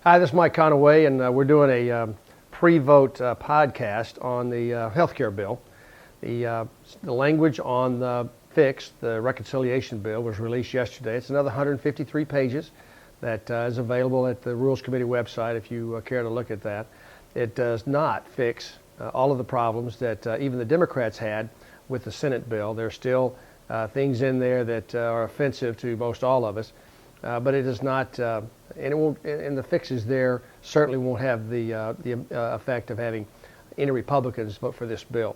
Hi, this is Mike Conaway, and we're doing a pre-vote podcast on the health care bill. The language on the fix, the reconciliation bill, was released yesterday. It's another 153 pages that is available at the Rules Committee website if you care to look at that. It does not fix all of the problems that even the Democrats had with the Senate bill. There are still things in there that are offensive to most all of us. But it is not, and it won't. And the fixes there certainly won't have the effect of having any Republicans vote for this bill.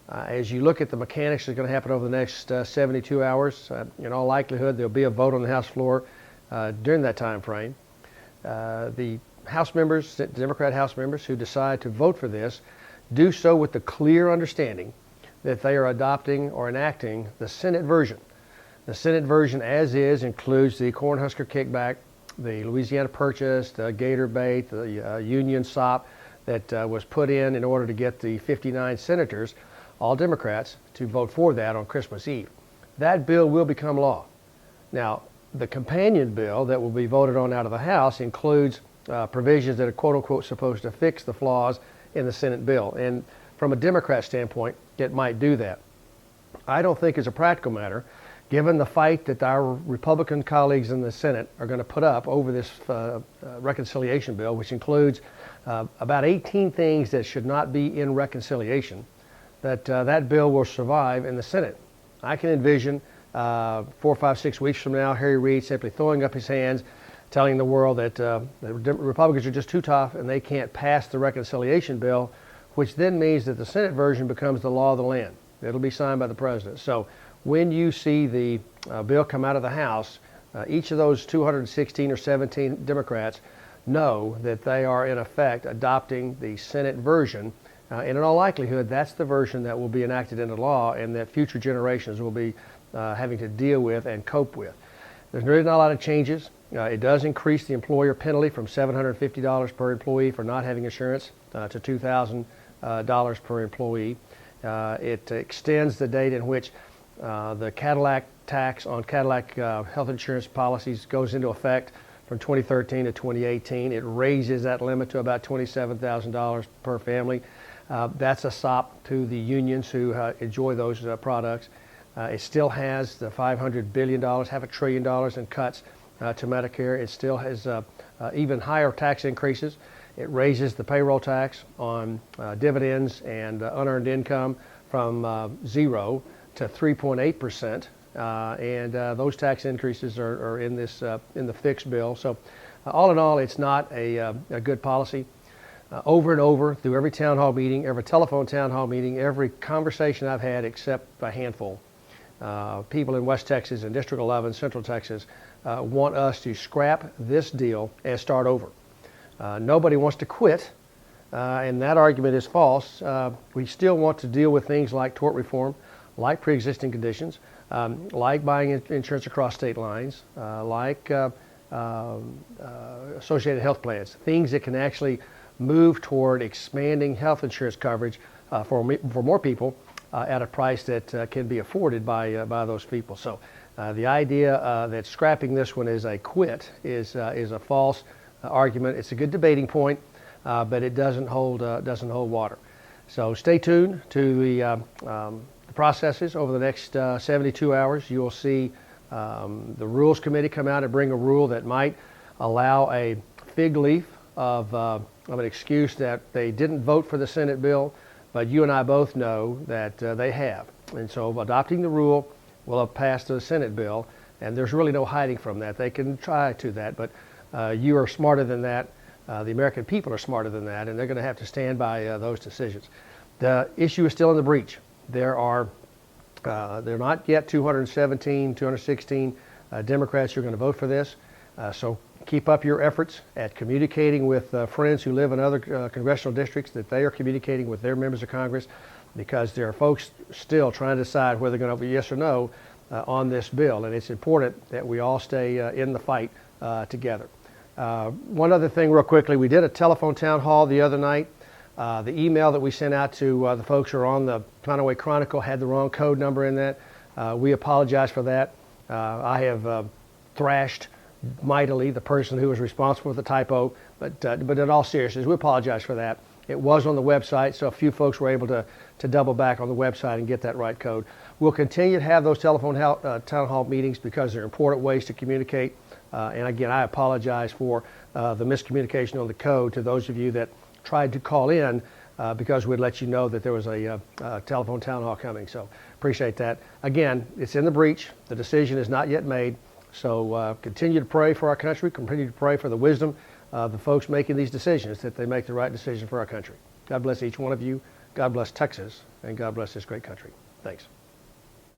As you look at the mechanics that's going to happen over the next 72 hours, in all likelihood there'll be a vote on the House floor during that time frame. The House members, Democrat House members, who decide to vote for this, do so with the clear understanding that they are adopting or enacting the Senate version. The Senate version as is includes the Cornhusker kickback, the Louisiana Purchase, the Gator bait, the Union SOP that was put in order to get the 59 senators, all Democrats, to vote for that on Christmas Eve. That bill will become law. Now, the companion bill that will be voted on out of the House includes provisions that are quote-unquote supposed to fix the flaws in the Senate bill. And from a Democrat standpoint, it might do that. I don't think as a practical matter, given the fight that our Republican colleagues in the Senate are going to put up over this reconciliation bill, which includes about 18 things that should not be in reconciliation, that bill will survive in the Senate. I can envision 4, 5, 6 weeks from now, Harry Reid simply throwing up his hands, telling the world that the Republicans are just too tough and they can't pass the reconciliation bill, which then means that the Senate version becomes the law of the land. It'll be signed by the president. So when you see the bill come out of the House, each of those 216 or 17 Democrats know that they are in effect adopting the Senate version, and in all likelihood that's the version that will be enacted into law and that future generations will be having to deal with and cope with. There's really not a lot of changes. It does increase the employer penalty from $750 per employee for not having insurance to $2,000 per employee. It extends the date in which the Cadillac tax on Cadillac health insurance policies goes into effect from 2013 to 2018. It raises that limit to about $27,000 per family. That's a sop to the unions who enjoy those products. It still has the $500 billion, half $1 trillion in cuts to Medicare. It still has even higher tax increases. It raises the payroll tax on dividends and unearned income from 0 to 3.8%, and those tax increases are in this in the fixed bill. So, all in all, it's not a good policy. Over and over, through every town hall meeting, every telephone town hall meeting, every conversation I've had, except a handful, people in West Texas and District 11, Central Texas, want us to scrap this deal and start over. Nobody wants to quit, and that argument is false. We still want to deal with things like tort reform, like pre-existing conditions, like buying insurance across state lines, like associated health plans, things that can actually move toward expanding health insurance coverage for more people at a price that can be afforded by those people. So the idea that scrapping this one is a quit is a false argument. It's a good debating point, but it doesn't hold water. So stay tuned to the processes over the next 72 hours. You'll see the Rules Committee come out and bring a rule that might allow a fig leaf of an excuse that they didn't vote for the Senate bill, but you and I both know that they have. And so adopting the rule will have passed the Senate bill, and there's really no hiding from that. They can try to that, but you are smarter than that. The American people are smarter than that, and they're going to have to stand by those decisions. The issue is still in the breach. There are not yet 217, 216 Democrats who are going to vote for this. So keep up your efforts at communicating with friends who live in other congressional districts that they are communicating with their members of Congress, because there are folks still trying to decide whether they're going to vote yes or no on this bill. And it's important that we all stay in the fight together. One other thing real quickly, we did a telephone town hall the other night. The email that we sent out to the folks who are on the Conaway Chronicle had the wrong code number in that. We apologize for that. I have thrashed mightily the person who was responsible for the typo, but in all seriousness, we apologize for that. It was on the website, so a few folks were able to double back on the website and get that right code. We'll continue to have those telephone town hall meetings because they're important ways to communicate. And again, I apologize for the miscommunication on the code to those of you that tried to call in because we'd let you know that there was a telephone town hall coming. So appreciate that. Again, it's in the breach. The decision is not yet made. So continue to pray for our country. Continue to pray for the wisdom of the folks making these decisions, that they make the right decision for our country. God bless each one of you. God bless Texas, and God bless this great country. Thanks.